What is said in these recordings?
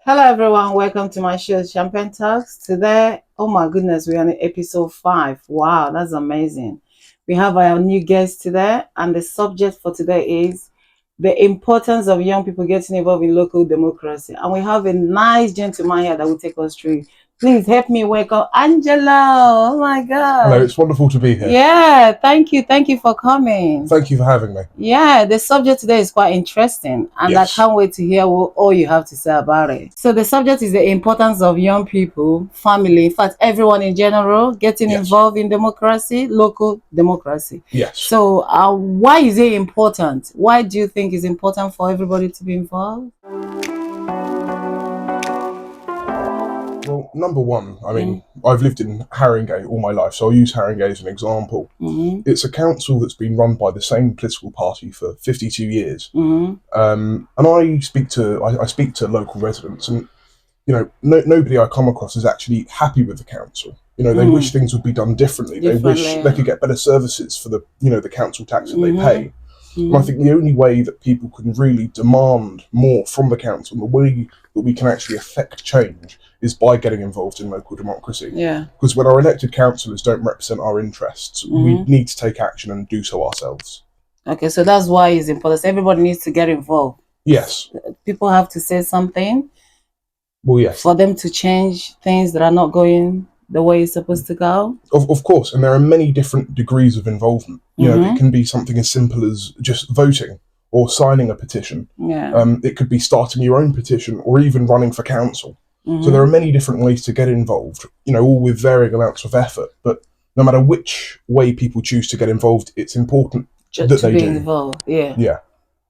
Hello everyone, welcome to my show Champagne Talks. Today, oh my goodness, we're on episode 5. Wow, that's amazing. We have our new guest today, and the subject for today is the importance of young people getting involved in local democracy. And we have a nice gentleman here that will take us through. Please help me welcome Angelo. Oh my Hello, God. it's wonderful to be here. Yeah, thank you. Thank you for coming. Thank you for having me. Yeah, the subject today is quite interesting, and Yes. I can't wait to hear all you have to say about it. So, the subject is the importance of young people, family, in fact, everyone in general, getting Yes. involved in democracy, local democracy. Yes. So, why is it important? Why do you think it's important for everybody to be involved? Well, number one, I've lived in Haringey all my life, so I'll use Haringey as an example. Mm-hmm. It's a council that's been run by the same political party for 52 years. Mm-hmm. And I speak to local residents, and nobody I come across is actually happy with the council. They wish things would be done differently. They wish they could get better services for the council tax that they pay. And I think the only way that people can really demand more from the council, and the way that we can actually affect change, is by getting involved in local democracy. Yeah. Because when our elected councillors don't represent our interests, we need to take action and do so ourselves. Okay, so that's why it's important. Everybody needs to get involved. Yes. People have to say something. Well, yes. For them to change things that are not going the way it's supposed to go. Of course, and there are many different degrees of involvement. It can be something as simple as just voting or signing a petition. Yeah. It could be starting your own petition or even running for council. So there are many different ways to get involved, all with varying amounts of effort. But no matter which way people choose to get involved, it's important that they do. Involved. Yeah. Yeah.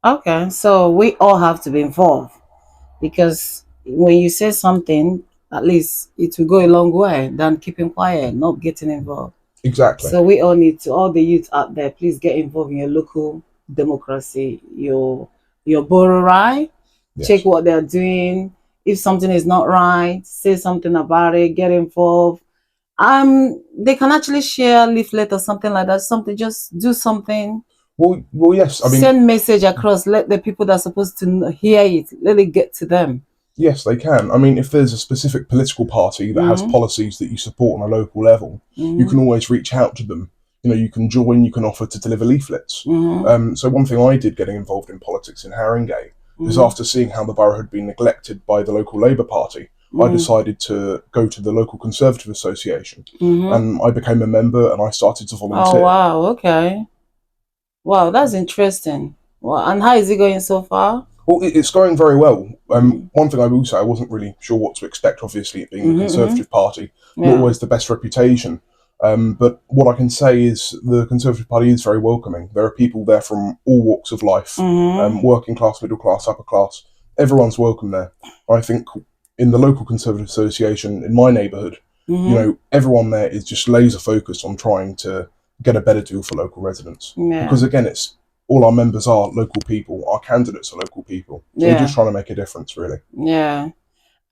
Okay, so we all have to be involved, because when you say something, at least it will go a long way than keeping quiet, not getting involved. Exactly. So we all need to, all the youth out there, please get involved in your local democracy, your borough, right? Yes. Check what they're doing. If something is not right, say something about it, get involved. They can actually share a leaflet or something like that. Something, just do something. Well, yes. Send message across. Let the people that are supposed to hear it, let it get to them. Yes, they can. If there's a specific political party that has policies that you support on a local level, you can always reach out to them. You can join, you can offer to deliver leaflets. So one thing I did getting involved in politics in Haringey is, after seeing how the borough had been neglected by the local Labour Party, I decided to go to the local Conservative Association, and I became a member and I started to volunteer. Oh, wow, okay. Wow, that's interesting. Well, and how is it going so far? Well, it's going very well. One thing I will say, I wasn't really sure what to expect, obviously, it being the Conservative Party, not always the best reputation. But what I can say is the Conservative Party is very welcoming. There are people there from all walks of life, working class, middle class, upper class. Everyone's welcome there. I think in the local Conservative Association in my neighbourhood, everyone there is just laser focused on trying to get a better deal for local residents. Yeah. Because again, it's all our members are local people, our candidates are local people. So we're just trying to make a difference, really. Yeah.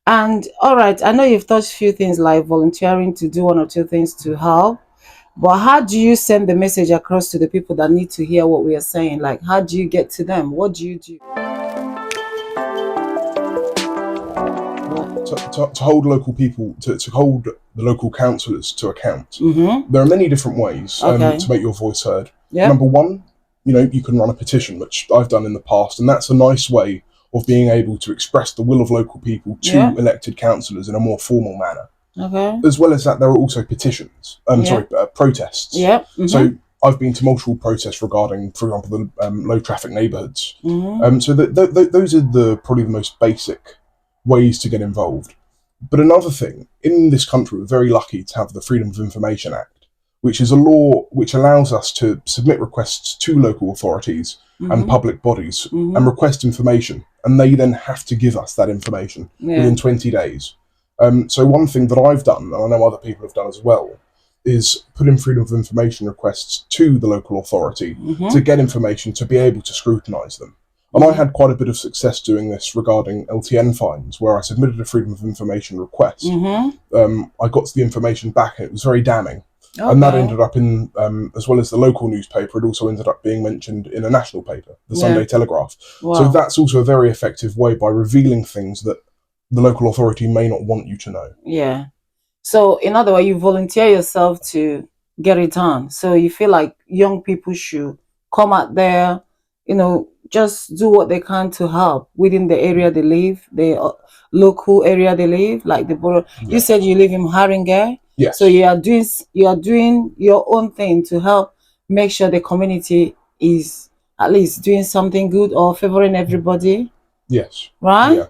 And all right, I know you've touched a few things like volunteering to do one or two things to help, but how do you send the message across to the people that need to hear what we are saying? Like, how do you get to them? What do you do? To hold local people, to hold the local councillors to account, there are many different ways to make your voice heard. Yep. Number one, you can run a petition, which I've done in the past, and that's a nice way of being able to express the will of local people to elected councillors in a more formal manner. Okay. As well as that, there are also petitions. Protests. Yep. So I've been to multiple protests regarding, for example, the low traffic neighbourhoods. So those are probably the most basic ways to get involved. But another thing, in this country, we're very lucky to have the Freedom of Information Act, which is a law which allows us to submit requests to local authorities and public bodies and request information, and they then have to give us that information within 20 days. So one thing that I've done, and I know other people have done as well, is put in Freedom of Information requests to the local authority to get information, to be able to scrutinise them. And I had quite a bit of success doing this regarding LTN fines, where I submitted a Freedom of Information request. I got the information back, and it was very damning. Okay. And that ended up in, as well as the local newspaper, it also ended up being mentioned in a national paper, the Sunday Telegraph. Wow. So that's also a very effective way, by revealing things that the local authority may not want you to know. Yeah. So in other words, you volunteer yourself to get it done. So you feel like young people should come out there, just do what they can to help within the area they live, the local area they live, like the borough. You said you live in Haringe. Yes. So you are doing your own thing to help make sure the community is at least doing something good or favoring everybody. Yes. Right? Yeah.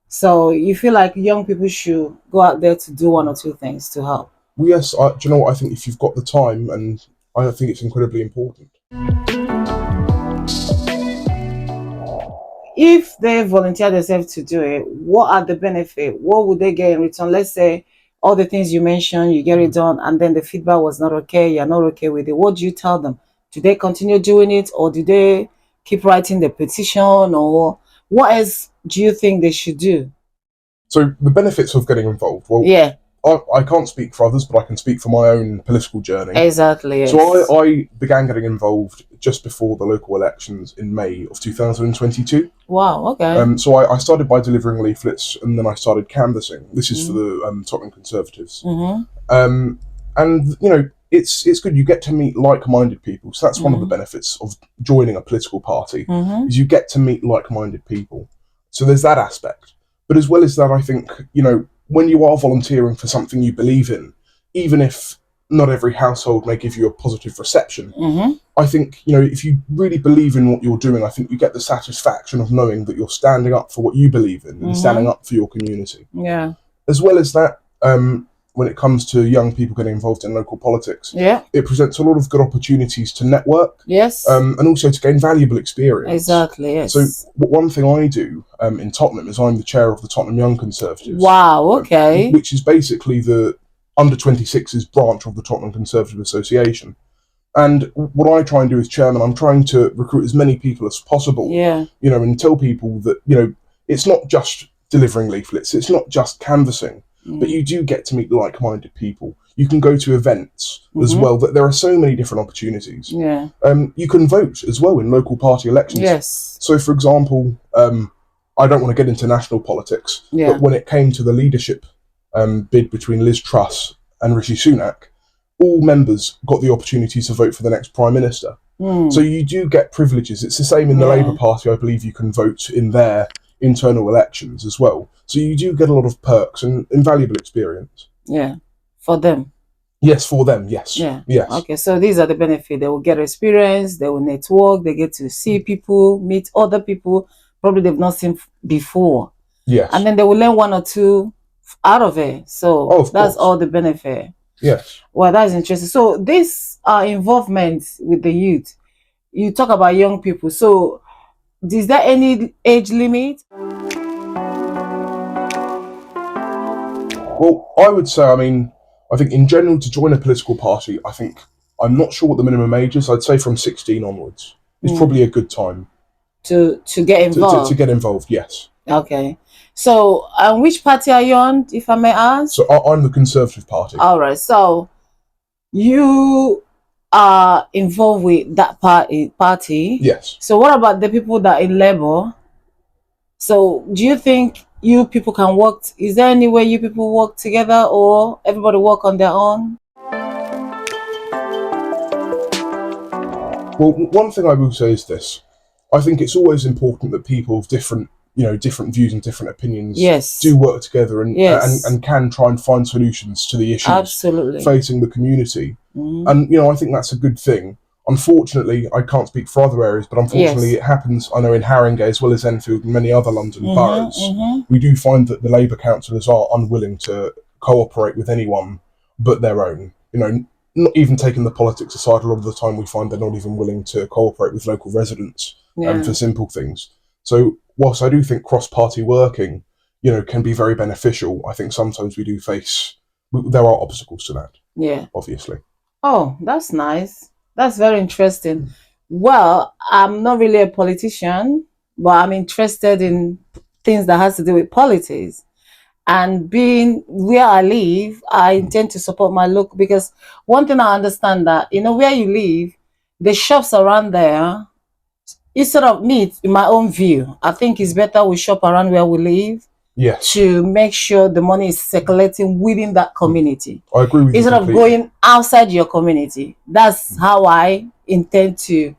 So you feel like young people should go out there to do one or two things to help. Well, yes. Do you know what? I think if you've got the time, and I think it's incredibly important. If they volunteer themselves to do it, what are the benefits? What would they get in return? Let's say all the things you mentioned, you get it done, and then the feedback was not okay, you're not okay with it. What do you tell them? Do they continue doing it, or do they keep writing the petition, or what else do you think they should do? So the benefits of getting involved. Well, Yeah, I can't speak for others, but I can speak for my own political journey. exactly. Yes. So I began getting involved just before the local elections in May of 2022. Wow, okay. So I started by delivering leaflets, and then I started canvassing. This is for the Tottenham Conservatives. Mm-hmm. And it's good. You get to meet like-minded people. So that's one of the benefits of joining a political party, is you get to meet like-minded people. So there's that aspect. But as well as that, I think, when you are volunteering for something you believe in, even if not every household may give you a positive reception, I think, if you really believe in what you're doing, I think you get the satisfaction of knowing that you're standing up for what you believe in and standing up for your community. Yeah. As well as that, when it comes to young people getting involved in local politics, it presents a lot of good opportunities to network, yes, and also to gain valuable experience. Exactly, yes. So one thing I do in Tottenham is I'm the chair of the Tottenham Young Conservatives. Wow, okay. Which is basically the under-26s branch of the Tottenham Conservative Association. And what I try and do as chairman, I'm trying to recruit as many people as possible, and tell people that, it's not just delivering leaflets, it's not just canvassing, but you do get to meet like-minded people. You can go to events as well, that there are so many different opportunities. Yeah. You can vote as well in local party elections. Yes. So, for example, I don't want to get into national politics, but when it came to the leadership bid between Liz Truss and Rishi Sunak, all members got the opportunity to vote for the next Prime Minister. So you do get privileges. It's the same in the Labour Party. I believe you can vote in their internal elections as well. So you do get a lot of perks and invaluable experience. Yeah, for them. Yes, for them, yes. Yeah. Yes. Okay, so these are the benefits. They will get experience, they will network, they get to see people, meet other people probably they've not seen before. Yes. And then they will learn one or two out of it. So that's all the benefit. Yes. Well, that's interesting. So this involvement with the youth, you talk about young people. So is there any age limit? Well, I would say, I think in general, to join a political party, I'm not sure what the minimum age is. I'd say from 16 onwards is probably a good time to get involved. To get involved, yes. Okay. So, which party are you on, if I may ask? So I'm the Conservative Party. All right. So you are involved with that party. Yes. So what about the people that are in Labour? So do you think you people can work? Is there any way you people work together, or everybody work on their own? Well, one thing I will say is this: I think it's always important that people of different views and different opinions do work together and can try and find solutions to the issues facing the community. And I think that's a good thing. Unfortunately, I can't speak for other areas, but unfortunately it happens, I know, in Haringey as well as Enfield and many other London boroughs. We do find that the Labour councillors are unwilling to cooperate with anyone but their own. Not even taking the politics aside, a lot of the time we find they're not even willing to cooperate with local residents for simple things. So whilst I do think cross-party working, can be very beneficial, I think sometimes we do there are obstacles to that. Yeah. Obviously. Oh, that's nice. That's very interesting. Well, I'm not really a politician, but I'm interested in things that has to do with politics. And being where I live, I intend to support my local, because one thing I understand that, where you live, the shops around there, instead of me, in my own view, I think it's better we shop around where we live. Yes. to make sure the money is circulating within that community. I agree with you Instead of completely. going outside your community. That's how I intend to,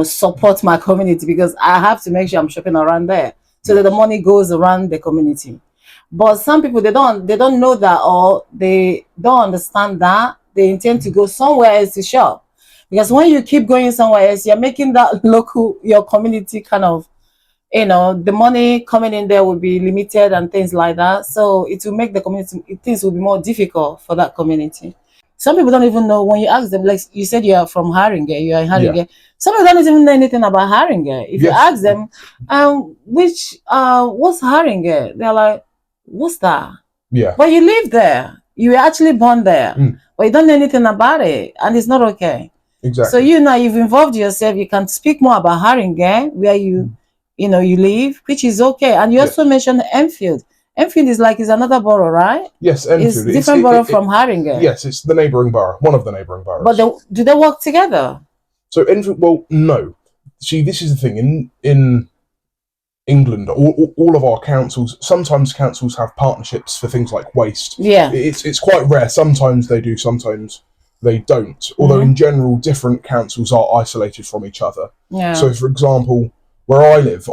support my community, because I have to make sure I'm shopping around there so that the money goes around the community. But some people, they don't know that, or they don't understand that. They intend to go somewhere else to shop. Because when you keep going somewhere else, you're making that your community kind of, the money coming in there will be limited and things like that. So it will make the community, things will be more difficult for that community. Some people don't even know when you ask them, like you said, you are from Haringey, you are in Yeah. Haringey. Some people don't even know anything about Haringey. If you Yes. ask them, what's Haringey? They're like, what's that? Yeah. But you live there. You were actually born there. But you don't know anything about it. And it's not okay. Exactly. So you've involved yourself. You can speak more about Haringey, where you live, which is okay. And you also mentioned Enfield. Enfield is another borough, right? Yes, It's Enfield. different borough from Haringey. Yes, it's the neighbouring borough, one of the neighbouring boroughs. But do they work together? So Enfield, well, no. See, this is the thing. In England, all of our councils, sometimes councils have partnerships for things like waste. Yeah. It's quite rare. Sometimes they do, sometimes they don't. Although in general, different councils are isolated from each other. Yeah. So, for example, where I live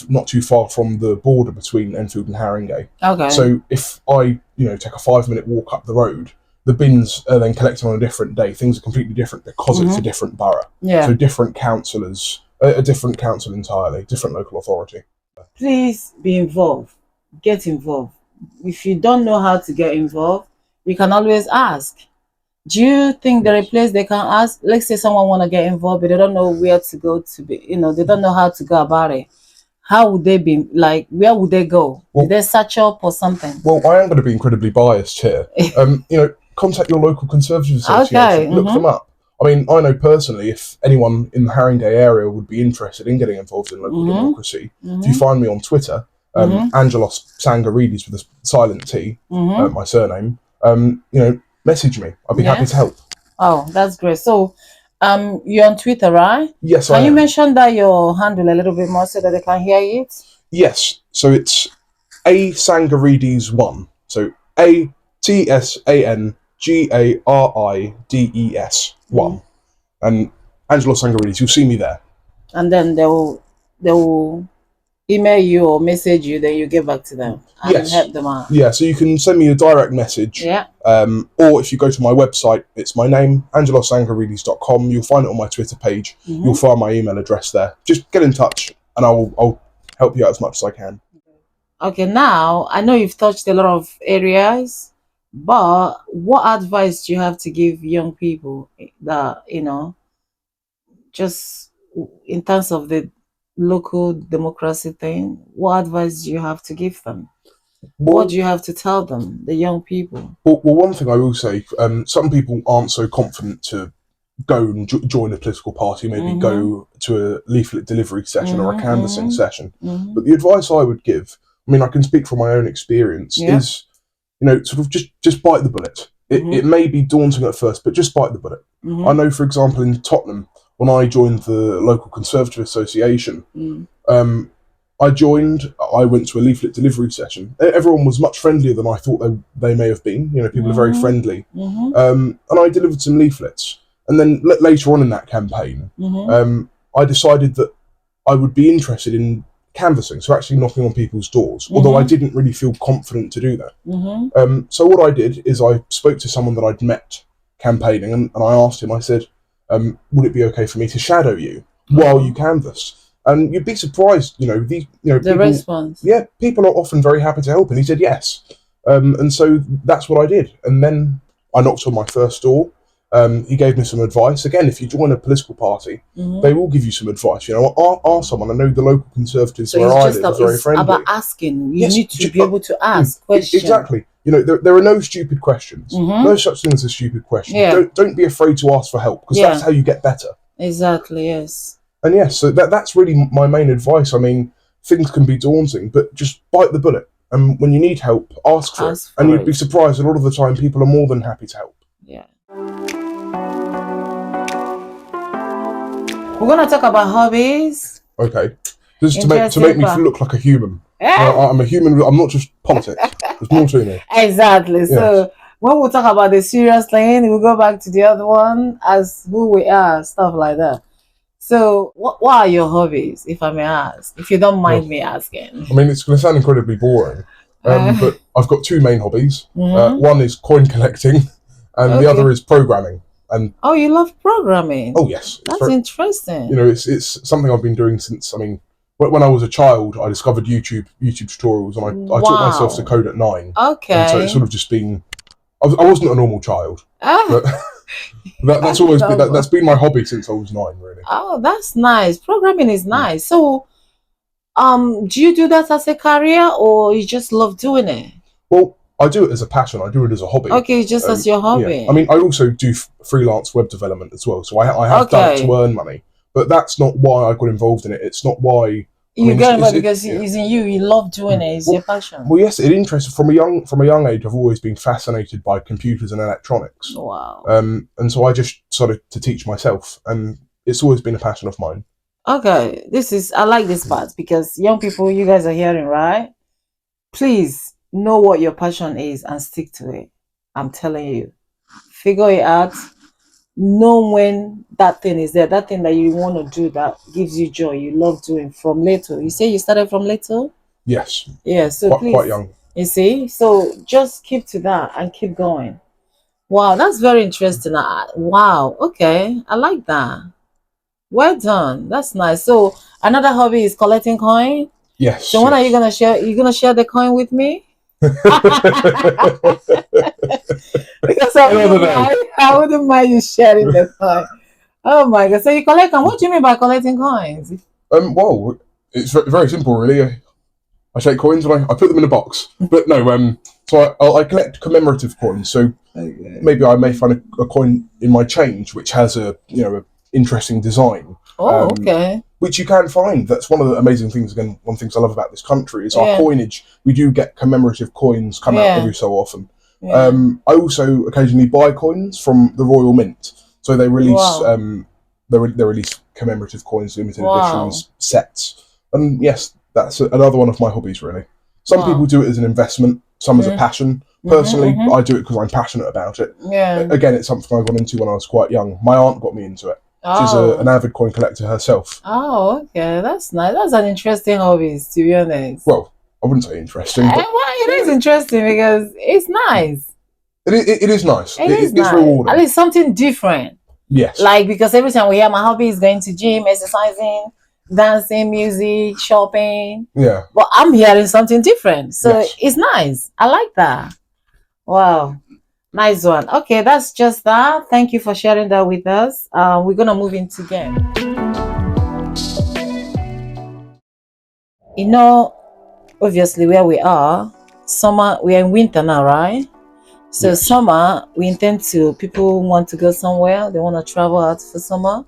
not too far from the border between Enfield and Haringey. Okay. So if I, take a 5-minute walk up the road, the bins are then collected on a different day. Things are completely different because it's a different borough. Yeah. So different councillors, a different council entirely, different local authority. Please be involved. Get involved. If you don't know how to get involved, you can always ask. Do you think there are a place they can ask? Let's say someone want to get involved, but they don't know where to go to be, they don't know how to go about it. How would they be, where would they go? Did they search up or something? Well, I am going to be incredibly biased here. Contact your local Conservative Association. Okay. Look them up. I mean, I know personally, if anyone in the Haringey area would be interested in getting involved in local democracy, if you find me on Twitter, Angelos Sangaridis with a silent T, my surname, message me. I'd be happy to help. Oh, that's great. So, you're on Twitter, right? Yes, Can you mention that your handle a little bit more so that they can hear it? Yes. So it's A Sangaridis1. So ATSANGARIDES 1. And Angelos Sangaridis, you'll see me there. And then they will email you or message you, then you get back to them and help them out. Yeah, so you can send me a direct message. Yeah. Or if you go to my website, it's my name, angelosangaridis.com. You'll find it on my Twitter page. You'll find my email address there. Just get in touch and I'll help you out as much as I can. Okay, now I know you've touched a lot of areas, but what advice do you have to give young people that, just in terms of the local democracy thing? What advice do you have to give them? What do you have to tell them, the young people? Well, one thing I will say, some people aren't so confident to go and join a political party, maybe go to a leaflet delivery session or a canvassing session. But the advice I would give, I mean, I can speak from my own experience, is, sort of just bite the bullet. It may be daunting at first, but just bite the bullet. I know, for example, in Tottenham, when I joined the local Conservative Association, I went to a leaflet delivery session. Everyone was much friendlier than I thought they may have been. People are very friendly. And I delivered some leaflets. And then later on in that campaign, I decided that I would be interested in canvassing, so actually knocking on people's doors, although I didn't really feel confident to do that. So what I did is I spoke to someone that I'd met campaigning, and I asked him, I said, would it be okay for me to shadow you while you canvass? And you'd be surprised, the response. Yeah, people are often very happy to help, and he said yes. And so that's what I did. And then I knocked on my first door. He gave me some advice. Again, if you join a political party, they will give you some advice. Ask someone. I know the local Conservatives where I live are very friendly. About asking. You need to be able to ask questions. Exactly. There are no stupid questions. No such thing as a stupid question. Yeah. Don't be afraid to ask for help, because that's how you get better. Exactly, yes. And yes, so that's really my main advice. I mean, things can be daunting, but just bite the bullet. And when you need help, ask for it. And you'd be surprised, a lot of the time people are more than happy to help. Yeah. We're going to talk about hobbies. Okay. Just to make me look like a human. I'm a human. I'm not just politics. There's more to me. Exactly. Yes. So when we talk about the serious thing, we go back to the other one as who we are, stuff like that. So what are your hobbies, if I may ask? If you don't mind Well, me asking. I mean, it's going to sound incredibly boring, but I've got two main hobbies. Mhm. One is coin collecting, and the Okay. other is programming. And Oh, you love programming. oh yes, That's interesting. you know, it's something I've been doing since. I mean, when I was a child, I discovered YouTube tutorials, and I taught myself to Wow. code at 9. Okay. And so it's sort of just been. I wasn't a normal child, but that's always been that's been my hobby since I was 9, really. Oh, that's nice. Programming is nice. So, do you do that as a career or you just love doing it? Well, I do it as a passion. I do it as a hobby. Okay, just as your hobby. Yeah. I mean, I also do freelance web development as well, so I have done it to earn money. But that's not why I got involved in it. It's not why. You get involved because it's in you. You love doing it. It's your passion. Well, yes, it interested from a young age. I've always been fascinated by computers and electronics. Wow. And so I just started to teach myself, and it's always been a passion of mine. Okay, I like this part because young people, you guys are hearing, right? Please know what your passion is and stick to it. I'm telling you, figure it out. Know when that thing is there, that thing that you want to do that gives you joy, you love doing from little. You say you started from little? Yes. Yeah, so quite young. You see, so just keep to that and keep going. Wow, that's very interesting. Wow, okay, I like that. Well done. That's nice. So another hobby is collecting coin. Yes. So when are you gonna share? You gonna share the coin with me? Because I wouldn't mind you sharing the coin. Oh my god! So you collect coins? What do you mean by collecting coins? Well, it's very simple, really. I take coins and I put them in a box. But no, so I collect commemorative coins. So maybe I may find a coin in my change which has a interesting design. Oh, okay. Which you can find. That's one of the amazing things. Again, one of the things I love about this country is our coinage. We do get commemorative coins come out every so often. Yeah. I also occasionally buy coins from the Royal Mint. So they release they release commemorative coins, limited editions, sets. And yes, that's another one of my hobbies, really. Some people do it as an investment, some as a passion. Personally, I do it because I'm passionate about it. Yeah. Again, it's something I got into when I was quite young. My aunt got me into it. She's an avid coin collector herself. Oh, okay. That's nice. That's an interesting hobby, to be honest. Well, I wouldn't say interesting. But it is interesting because it's nice. It is nice. It's nice. Rewarding. At least something different. Yes. Like, because every time we hear my hobby is going to gym, exercising, dancing, music, shopping. Yeah. But I'm hearing something different. So it's nice. I like that. Wow. Nice one. Okay, that's just that. Thank you for sharing that with us. We're going to move into game. You know, obviously where we are, summer, we are in winter now, right? So summer, we intend to, people want to go somewhere. They want to travel out for summer.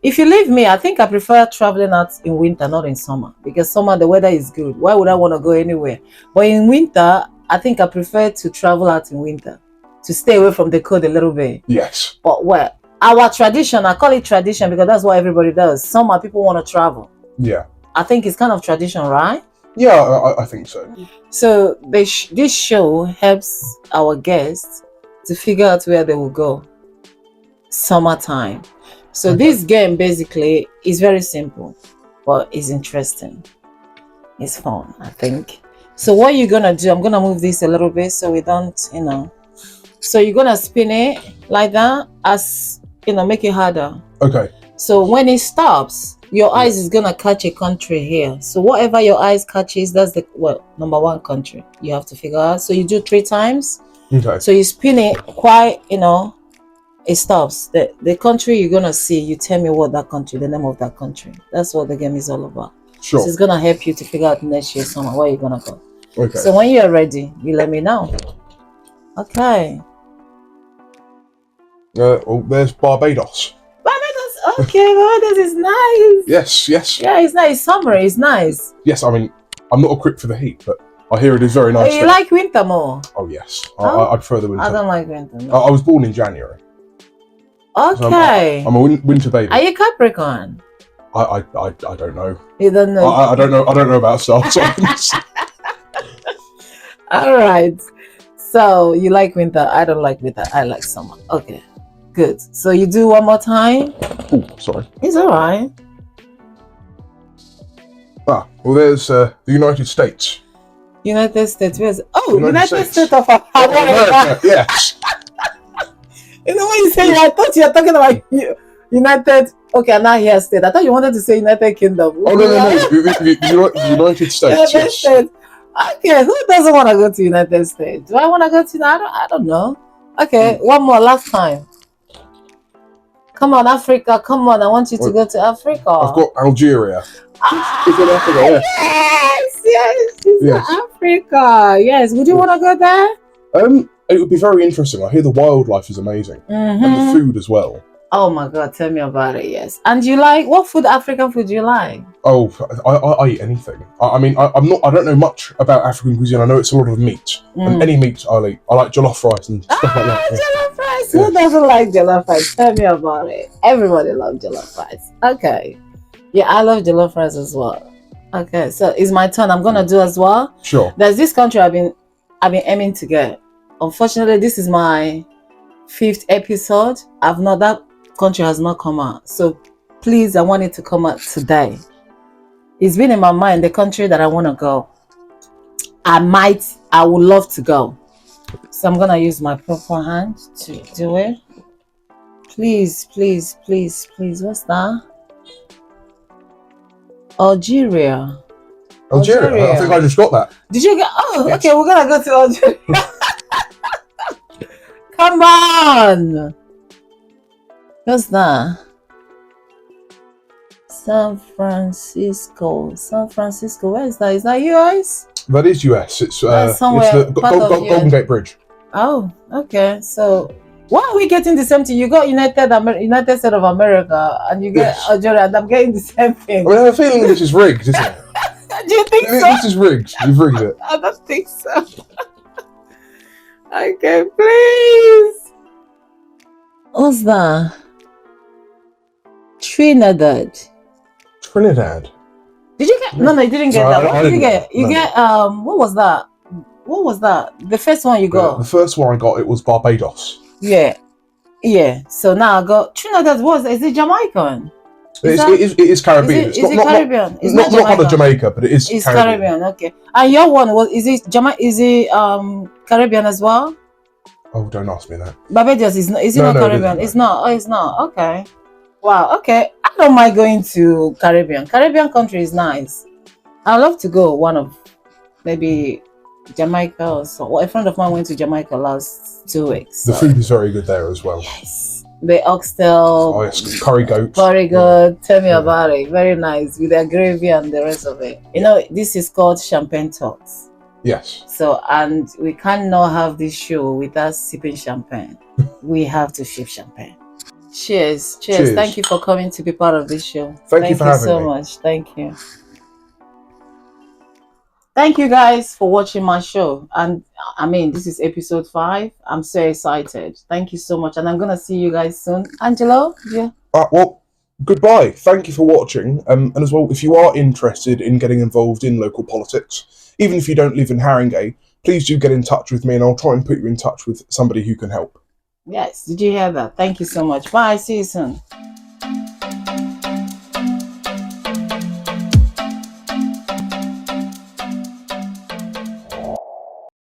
If you leave me, I think I prefer traveling out in winter, not in summer. Because summer, the weather is good. Why would I want to go anywhere? But in winter, I think I prefer to travel out in winter. To stay away from the cold a little bit. Yes. But our tradition, I call it tradition because that's what everybody does. Summer, people want to travel. Yeah. I think it's kind of tradition, right? Yeah, I think so. So this show helps our guests to figure out where they will go. Summertime. So this game basically is very simple, but it's interesting. It's fun, I think. So what you're going to do, I'm going to move this a little bit so we don't, So you're going to spin it like that as, make it harder. Okay. So when it stops, your eyes is going to catch a country here. So whatever your eyes catches, that's the number one country you have to figure out. So you do 3 times. Okay. So you spin it quite, it stops. The country you're going to see, you tell me what that country, the name of that country. That's what the game is all about. Sure. So it's going to help you to figure out next year summer where you're going to go. Okay. So when you're ready, you let me know. Okay. Well, there's Barbados. Barbados, okay, Barbados is nice. Yes. Yeah, it's nice. Summer is nice. Yes, I mean, I'm not a crick for the heat, but I hear it is very nice. You like winter more? Oh, yes. I prefer the winter. I don't like winter. No. I was born in January. Okay. So I'm a winter baby. Are you Capricorn? I don't know. You don't know. I don't know. I don't know about star signs. All right. So you like winter? I don't like winter. I like summer. Okay, good. So you do one more time. Oh, sorry. It's all right. Ah, well, there's the United States. United States. Where's United States. States of America. Yes. You know when you say, I thought you were talking about United. Okay, I'm not here state. I thought you wanted to say United Kingdom. Oh no. United States. United Yes. States. Okay, who doesn't want to go to United States? Do I want to go to? I don't know. Okay, one more, last time. Come on, Africa. Come on, I want you to go to Africa. I've got Algeria. It's in Africa, Yes, Africa. Yes, would you want to go there? It would be very interesting. I hear the wildlife is amazing, and the food as well. Oh my God, tell me about it. Yes, and you like what food? African food you like? Oh, I eat anything. I mean, I don't know much about African cuisine. I know it's a lot of meat, and any meat I'll eat. I like jollof rice and stuff like that. Jollof rice. Who doesn't like jollof rice? Tell me about it. Everybody loves jollof rice. Okay. Yeah, I love jollof rice as well. Okay, so it's my turn. I'm gonna do as well. Sure. There's this country I've been aiming to get. Unfortunately, this is my 5th episode. That country has not come out. So please, I want it to come out today. It's been in my mind, the country that I want to go. I would love to go. So I'm gonna use my proper hand to do it. Please, please, please, please. What's that? Algeria. Algeria. I think I just got that. Did you get? Oh, yes. Okay. We're gonna go to Algeria. Come on. What's that? San Francisco. San Francisco. Where is that? Is that US? That is US. It's somewhere it's the Golden Gate Bridge. Oh, okay. So why are we getting the same thing? You got United States of America, and you get Algeria, and I'm getting the same thing. I mean, I have a feeling this is rigged, isn't it? Do you think so? This is rigged. You've rigged it. I don't think so. Okay, please. What's that? Trinidad. Trinidad. Did you get? No, you didn't get that. What did you get? You get what was that? What was that? The first one you got? The first one I got, it was Barbados. Yeah. So now I got Trinidad. Is it Jamaican? It is Caribbean. Is it Caribbean? It's not part of Jamaica, but it is. It's Caribbean. Okay. And your one is it Caribbean as well? Oh, don't ask me that. Barbados is not. Is it not Caribbean? It's not. Oh, it's not. Okay. Wow. Okay. I don't mind going to Caribbean. Caribbean country is nice. I'd love to go. One of maybe Jamaica or so. Well, a friend of mine went to Jamaica last 2 weeks. The food is very good there as well. Yes. The oxtail. Oh, yes. Curry goat. Very good. Tell me about it. Very nice with the gravy and the rest of it. You know, this is called Champagne Talks. Yes. So, and we cannot have this show without sipping champagne. We have to sip champagne. Cheers. Thank you for coming to be part of this show. Thank you for having me. so much. Thank you. Thank you guys for watching my show. And I mean, this is episode 5. I'm so excited. Thank you so much. And I'm going to see you guys soon. Angelo? Yeah. Well, goodbye. Thank you for watching. And as well, if you are interested in getting involved in local politics, even if you don't live in Haringey, please do get in touch with me and I'll try and put you in touch with somebody who can help. Yes. Did you hear that? Thank you so much. Bye. See you soon.